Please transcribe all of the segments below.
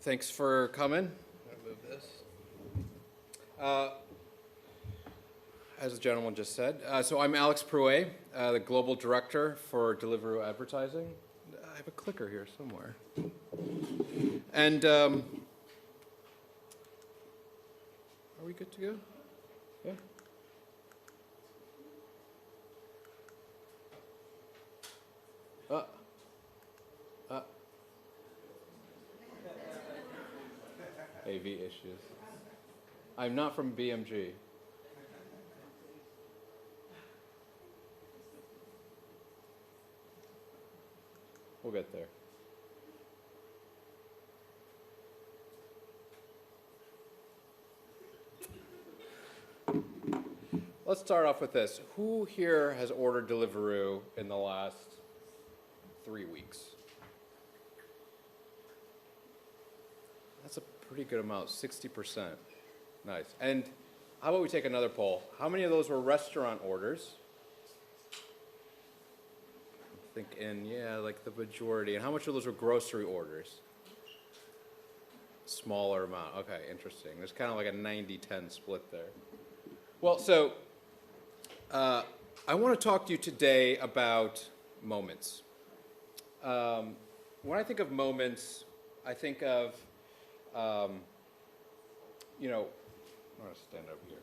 Thanks for coming. I'm gonna move this. As the gentleman just said, so I'm Alex Prouet, the Global Director for Deliveroo Advertising. I have a clicker here somewhere. And are we good to go? Yeah. AV issues. I'm not from BMG. We'll get there. Let's start off with this. Who here has ordered Deliveroo in the last 3 weeks? That's a pretty good amount, 60%. Nice. And how about we take another poll? How many of those were restaurant orders? I think like the majority. And how much of those were grocery orders? Smaller amount. Okay, interesting. There's kind of like a 90-10 split there. Well, so I want to talk to you today about moments. When I think of moments, I think of, I'm going to stand over here.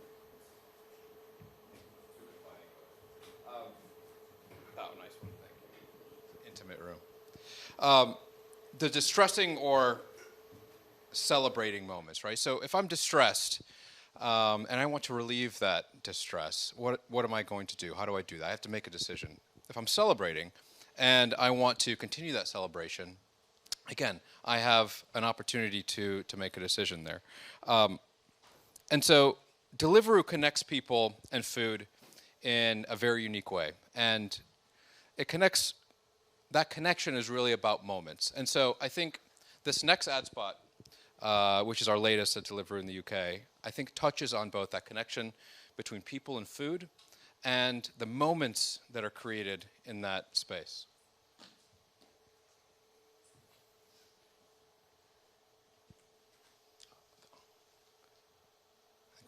Nice one, thank you. Intimate room. The distressing or celebrating moments, right? So if I'm distressed and I want to relieve that distress, what am I going to do? How do I do that? I have to make a decision. If I'm celebrating and I want to continue that celebration, again, I have an opportunity to make a decision there. And so Deliveroo connects people and food in a very unique way. And that connection is really about moments. And so I think this next ad spot, which is our latest at Deliveroo in the UK, I think touches on both that connection between people and food and the moments that are created in that space.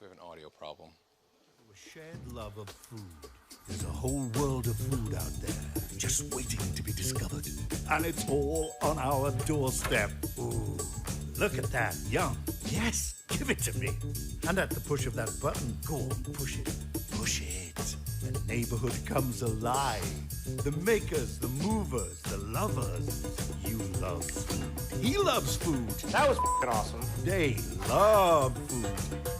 We have an audio problem. A shared love of food. There's a whole world of food out there, just waiting to be discovered. And it's all on our doorstep. Ooh, look at that. Yum. Yes, give it to me. And at the push of that button, go on, push it. Push it. The neighborhood comes alive. The makers, the movers, the lovers. You love food. He loves food. That was f***ing awesome. They love food.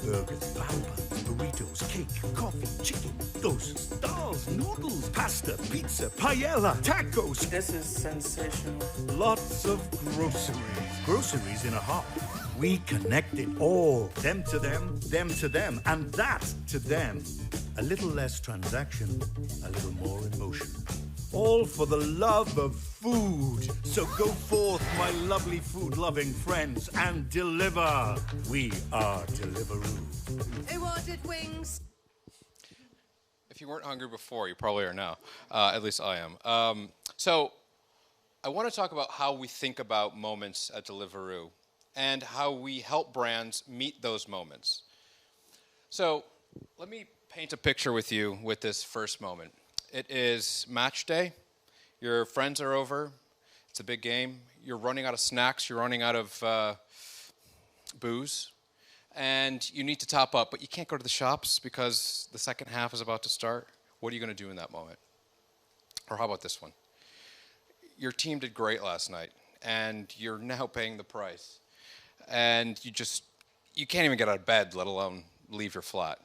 Burgers, buns, burritos, cake, coffee, chicken, toasts, dolls, noodles, pasta, pizza, paella, tacos. This is sensational. Lots of groceries. Groceries in a hop. We connect it all. Them to them, and that to them. A little less transaction, a little more emotion. All for the love of food. So go forth, my lovely food-loving friends, and deliver. We are Deliveroo. Who ordered wings? If you weren't hungry before, you probably are now. At least I am. So I want to talk about how we think about moments at Deliveroo and how we help brands meet those moments. So let me paint a picture with you with this first moment. It is match day. Your friends are over. It's a big game. You're running out of snacks. You're running out of booze. And you need to top up, but you can't go to the shops because the second half is about to start. What are you going to do in that moment? Or how about this one? Your team did great last night, and you're now paying the price. And you can't even get out of bed, let alone leave your flat.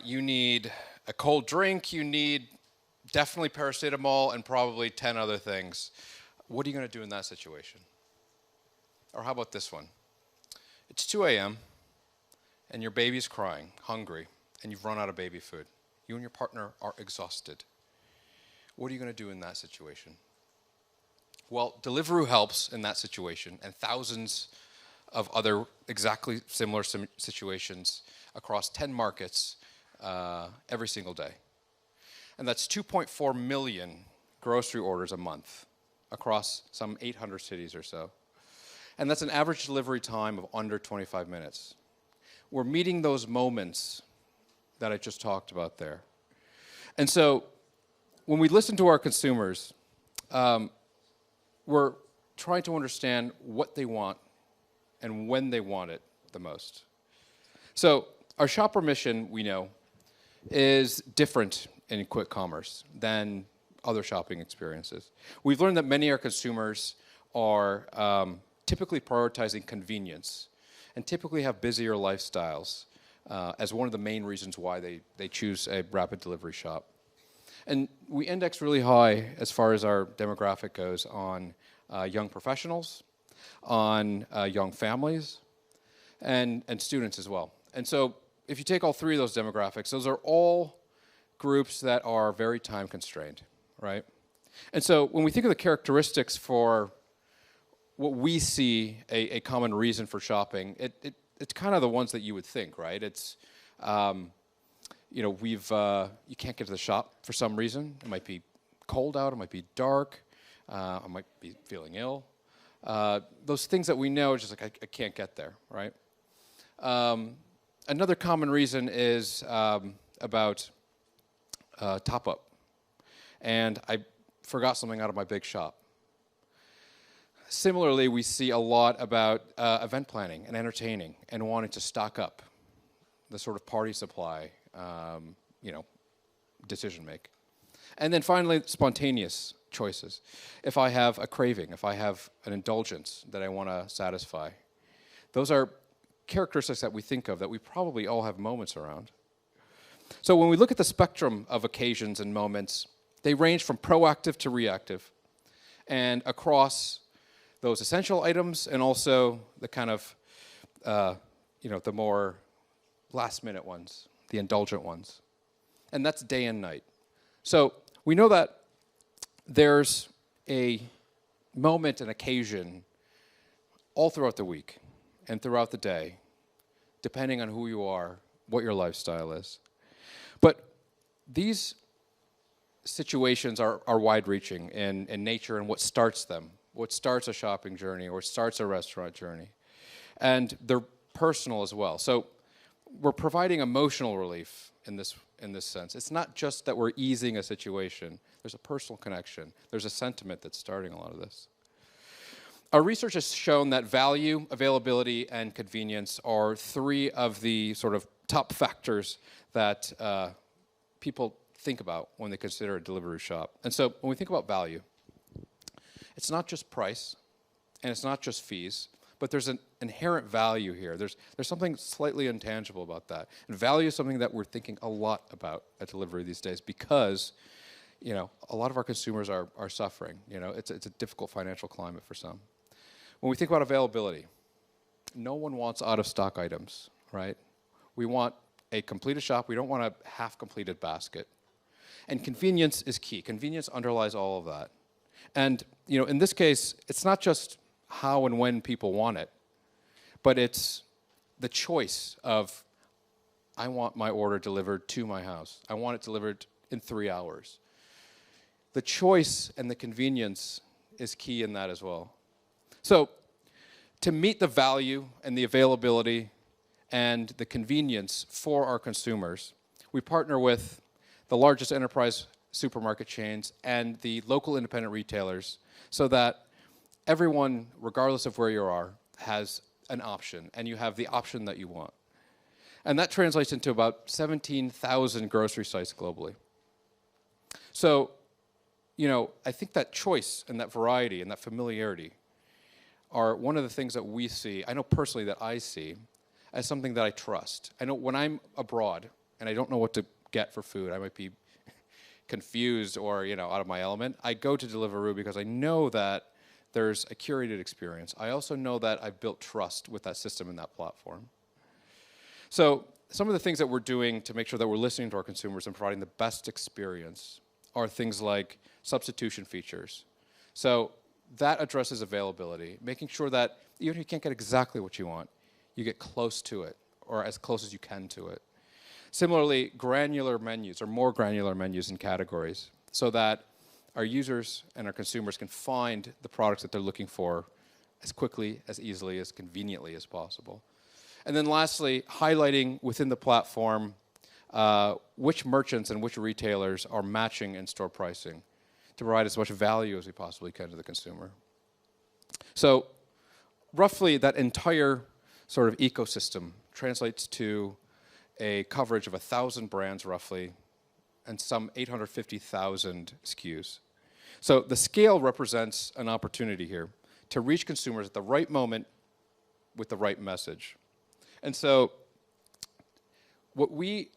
You need a cold drink, you need definitely paracetamol and probably 10 other things. What are you going to do in that situation? Or how about this one? It's 2 a.m. and your baby's crying, hungry, and you've run out of baby food. You and your partner are exhausted. What are you going to do in that situation? Well, Deliveroo helps in that situation and thousands of other exactly similar situations across 10 markets every single day. And that's 2.4 million grocery orders a month across some 800 cities or so. And that's an average delivery time of under 25 minutes. We're meeting those moments that I just talked about there. And so when we listen to our consumers, we're trying to understand what they want and when they want it the most. So our shopper mission, we know, is different in quick commerce than other shopping experiences. We've learned that many of our consumers are typically prioritizing convenience and typically have busier lifestyles as one of the main reasons why they choose a rapid delivery shop. And we index really high as far as our demographic goes on young professionals, on young families, and students as well. And so if you take all three of those demographics, those are all groups that are very time constrained, right? And so when we think of the characteristics for what we see a common reason for shopping, it's kind of the ones that you would think, right? It's, you can't get to the shop for some reason. It might be cold out, it might be dark, I might be feeling ill. Those things that we know, just like, I can't get there, right? Another common reason is about top-up. And I forgot something out of my big shop. Similarly, we see a lot about event planning and entertaining and wanting to stock up the sort of party supply, decision make. And then finally, spontaneous choices. If I have a craving, if I have an indulgence that I want to satisfy, those are characteristics that we think of that we probably all have moments around. So when we look at the spectrum of occasions and moments, they range from proactive to reactive, and across those essential items and also the kind of, the more last-minute ones, the indulgent ones. And that's day and night. So we know that there's a moment, an occasion, all throughout the week and throughout the day, depending on who you are, what your lifestyle is. But these situations are wide-reaching in nature and what starts them, what starts a shopping journey or starts a restaurant journey. And they're personal as well. So we're providing emotional relief in this sense. It's not just that we're easing a situation. There's a personal connection. There's a sentiment that's starting a lot of this. Our research has shown that value, availability, and convenience are three of the sort of top factors that people think about when they consider a Deliveroo shop. And so when we think about value, it's not just price, and it's not just fees, but there's an inherent value here. There's something slightly intangible about that. And value is something that we're thinking a lot about at Deliveroo these days because, a lot of our consumers are suffering. It's a difficult financial climate for some. When we think about availability, no one wants out-of-stock items, right? We want a completed shop. We don't want a half-completed basket. And convenience is key. Convenience underlies all of that. And, in this case, it's not just how and when people want it, but it's the choice of, I want my order delivered to my house. I want it delivered in 3 hours. The choice and the convenience is key in that as well. So to meet the value and the availability and the convenience for our consumers, we partner with the largest enterprise supermarket chains and the local independent retailers so that everyone, regardless of where you are, has an option, and you have the option that you want. And that translates into about 17,000 grocery sites globally. So, I think that choice and that variety and that familiarity are one of the things that we see, I know personally that I see, as something that I trust. I know when I'm abroad and I don't know what to get for food, I might be confused or, out of my element, I go to Deliveroo because I know that there's a curated experience. I also know that I've built trust with that system and that platform. So some of the things that we're doing to make sure that we're listening to our consumers and providing the best experience are things like substitution features. So that addresses availability, making sure that even if you can't get exactly what you want, you get close to it, or as close as you can to it. Similarly, granular menus, or more granular menus and categories, so that our users and our consumers can find the products that they're looking for as quickly, as easily, as conveniently as possible. And then lastly, highlighting within the platform which merchants and which retailers are matching in-store pricing to provide as much value as we possibly can to the consumer. So roughly that entire sort of ecosystem translates to a coverage of 1,000 brands roughly and some 850,000 SKUs. So the scale represents an opportunity here to reach consumers at the right moment with the right message. And so what we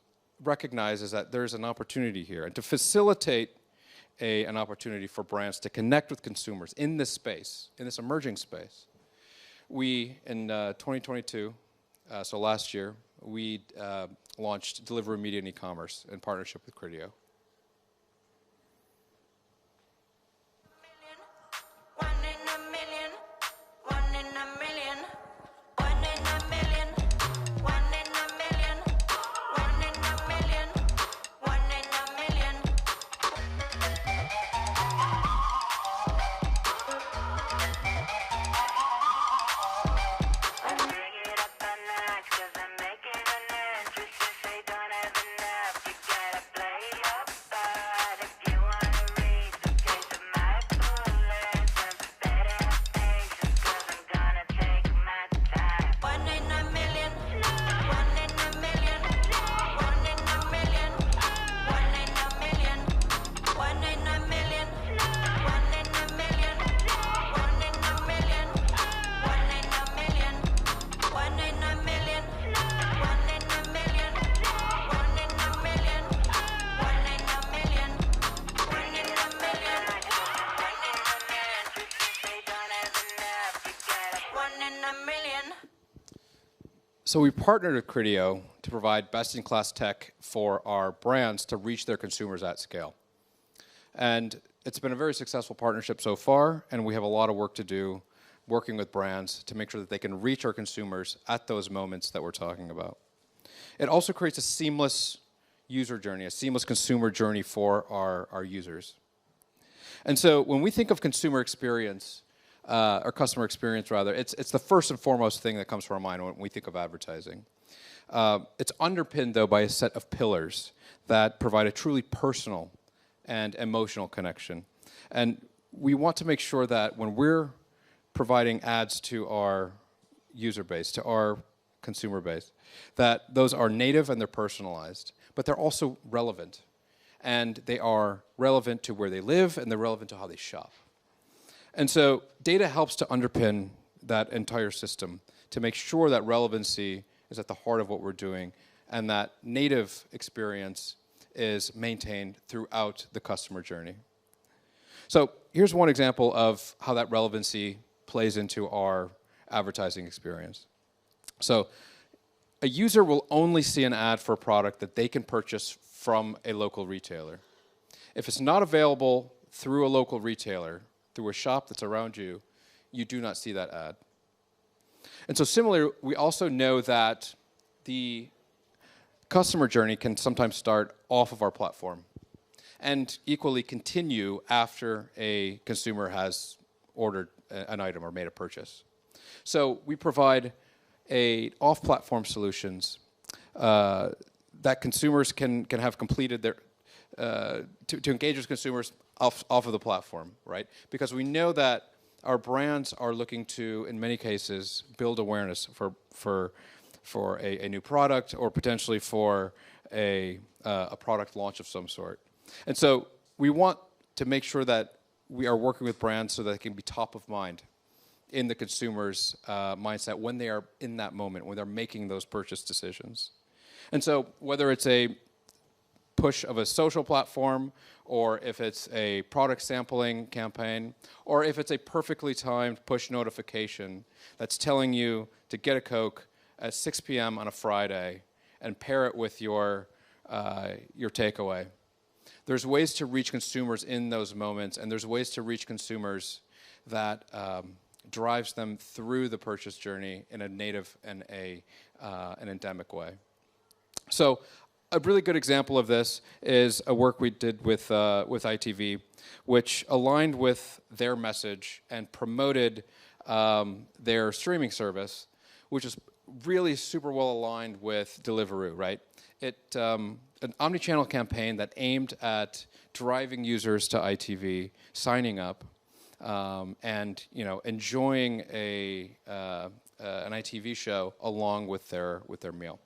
recognize is that there's an opportunity here, and to facilitate an opportunity for brands to connect with consumers in this space, in this emerging space. We, in 2022, so last year, we launched Deliveroo Media and E-commerce in partnership with Criteo. So we partnered with Criteo to provide best-in-class tech for our brands to reach their consumers at scale. And it's been a very successful partnership so far, and we have a lot of work to do working with brands to make sure that they can reach our consumers at those moments that we're talking about. It also creates a seamless user journey, a seamless consumer journey for our users. And so when we think of consumer experience, or customer experience rather, it's the first and foremost thing that comes to our mind when we think of advertising. It's underpinned, though, by a set of pillars that provide a truly personal and emotional connection. And we want to make sure that when we're providing ads to our user base, to our consumer base, that those are native and they're personalized, but they're also relevant. And they are relevant to where they live, and they're relevant to how they shop. And so data helps to underpin that entire system to make sure that relevancy is at the heart of what we're doing and that native experience is maintained throughout the customer journey. So here's one example of how that relevancy plays into our advertising experience. So a user will only see an ad for a product that they can purchase from a local retailer. If it's not available through a local retailer, through a shop that's around you, you do not see that ad. And so similarly, we also know that the customer journey can sometimes start off of our platform and equally continue after a consumer has ordered an item or made a purchase. So we provide off-platform solutions that consumers can have completed their to engage with consumers off of the platform, right? Because we know that our brands are looking to, in many cases, build awareness for a new product or potentially for a product launch of some sort. And so we want to make sure that we are working with brands so that they can be top of mind in the consumer's mindset when they are in that moment, when they're making those purchase decisions. And so whether it's a push of a social platform, or if it's a product sampling campaign, or if it's a perfectly timed push notification that's telling you to get a Coke at 6 p.m. on a Friday and pair it with your takeaway. There's ways to reach consumers in those moments, and there's ways to reach consumers that drives them through the purchase journey in a native and an endemic way. So a really good example of this is a work we did with ITV, which aligned with their message and promoted their streaming service, which is really super well aligned with Deliveroo, right? An omni-channel campaign that aimed at driving users to ITV, signing up, and enjoying an ITV show along with their meal.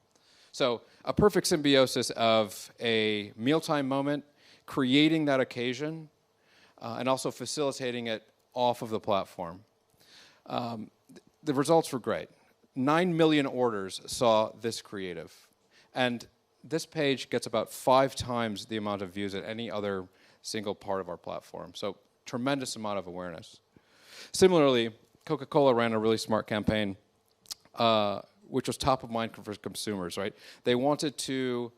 So a perfect symbiosis of a mealtime moment, creating that occasion, and also facilitating it off of the platform. The results were great. 9 million orders saw this creative. And this page gets about 5 times the amount of views at any other single part of our platform. So tremendous amount of awareness. Similarly, Coca-Cola ran a really smart campaign, which was top of mind for consumers, right? They wanted to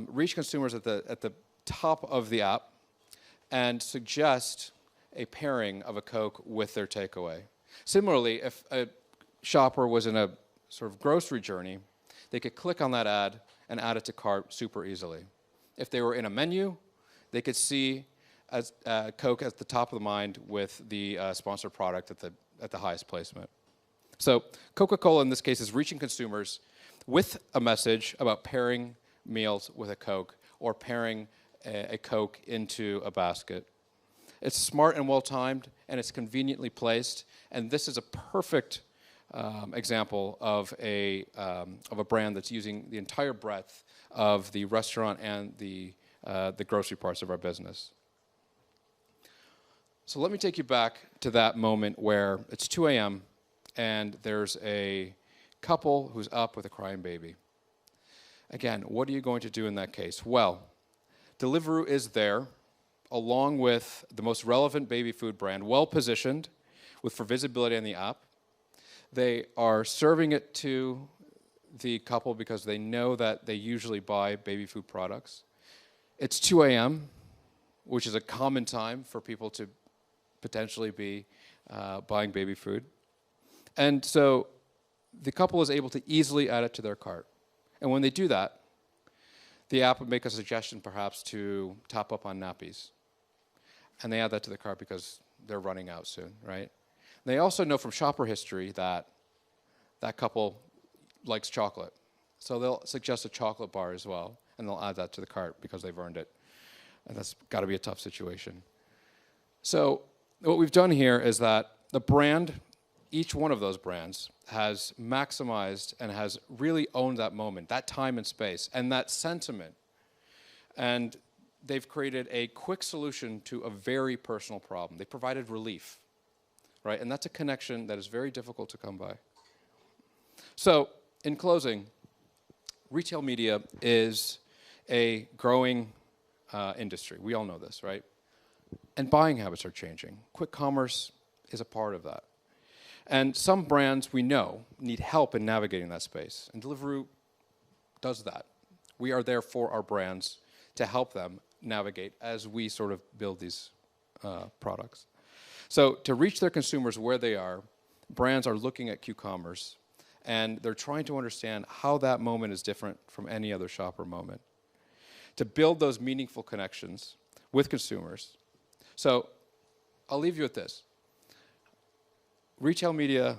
reach consumers at the top of the app and suggest a pairing of a Coke with their takeaway. Similarly, if a shopper was in a sort of grocery journey, they could click on that ad and add it to cart super easily. If they were in a menu, they could see Coke at the top of the mind with the sponsored product at the highest placement. So Coca-Cola in this case is reaching consumers with a message about pairing meals with a Coke or pairing a Coke into a basket. It's smart and well-timed, and it's conveniently placed, and this is a perfect example of a brand that's using the entire breadth of the restaurant and the grocery parts of our business. So let me take you back to that moment where it's 2 a.m. and there's a couple who's up with a crying baby. Again, what are you going to do in that case? Well, Deliveroo is there, along with the most relevant baby food brand, well-positioned for visibility on the app. They are serving it to the couple because they know that they usually buy baby food products. It's 2 a.m., which is a common time for people to potentially be buying baby food. And so the couple is able to easily add it to their cart. And when they do that, the app would make a suggestion perhaps to top up on nappies. And they add that to the cart because they're running out soon, right? They also know from shopper history that that couple likes chocolate. So they'll suggest a chocolate bar as well, and they'll add that to the cart because they've earned it. And that's got to be a tough situation. So what we've done here is that the brand, each one of those brands, has maximized and has really owned that moment, that time and space, and that sentiment. And they've created a quick solution to a very personal problem. They provided relief, right? And that's a connection that is very difficult to come by. So, in closing, retail media is a growing industry. We all know this, right? And buying habits are changing. Quick commerce is a part of that. And some brands we know need help in navigating that space. And Deliveroo does that. We are there for our brands to help them navigate as we sort of build these products. So to reach their consumers where they are, brands are looking at Q-commerce, and they're trying to understand how that moment is different from any other shopper moment. To build those meaningful connections with consumers. So I'll leave you with this. Retail media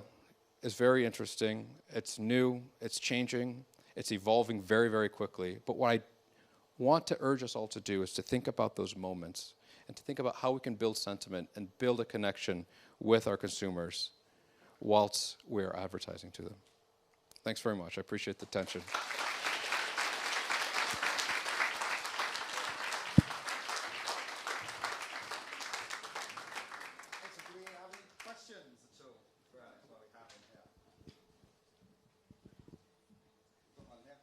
is very interesting. It's new, it's changing, it's evolving very, very quickly. But what I want to urge us all to do is to think about those moments and to think about how we can build sentiment and build a connection with our consumers whilst we're advertising to them. Thanks very much. I appreciate the attention. Do we have any questions at all for Alex while we have him here? Got one here.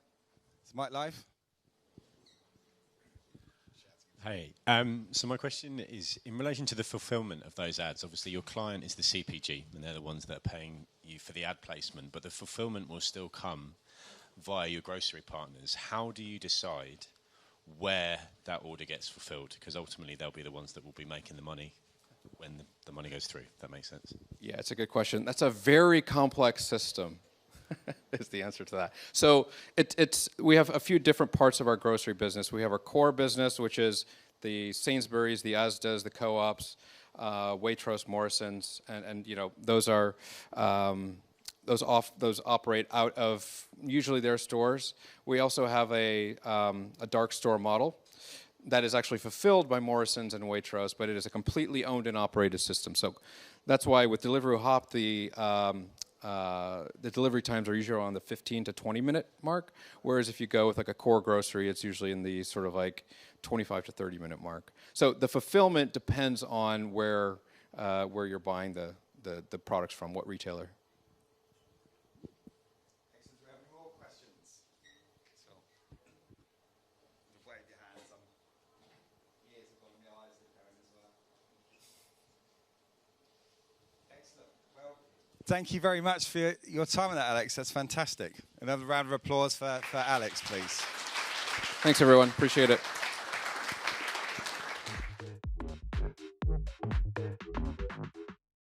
Is Mike live? Hey, so my question is in relation to the fulfillment of those ads. Obviously, your client is the CPG, and they're the ones that are paying you for the ad placement, but the fulfillment will still come via your grocery partners. How do you decide where that order gets fulfilled? Because ultimately, they'll be the ones that will be making the money when the money goes through, if that makes sense. Yeah, it's a good question. That's a very complex system, is the answer to that. So we have a few different parts of our grocery business. We have our core business, which is the Sainsbury's, the Asda's, the co-ops, Waitrose, Morrison's, and you know those are those operate out of usually their stores. We also have a dark store model that is actually fulfilled by Morrison's and Waitrose, but it is a completely owned and operated system. So that's why with Deliveroo Hop, the delivery times are usually around the 15 to 20 minute mark, whereas if you go with like a core grocery, it's usually in the sort of like 25 to 30 minute mark. So the fulfillment depends on where you're buying the products from, what retailer. Excellent. Do we have any more questions? So, you've waved your hands. Ears have gone, my eyes are going as well. Excellent. Well, thank you very much for your time on that, Alex. That's fantastic. Another round of applause for Alex, please. Thanks, everyone. Appreciate it.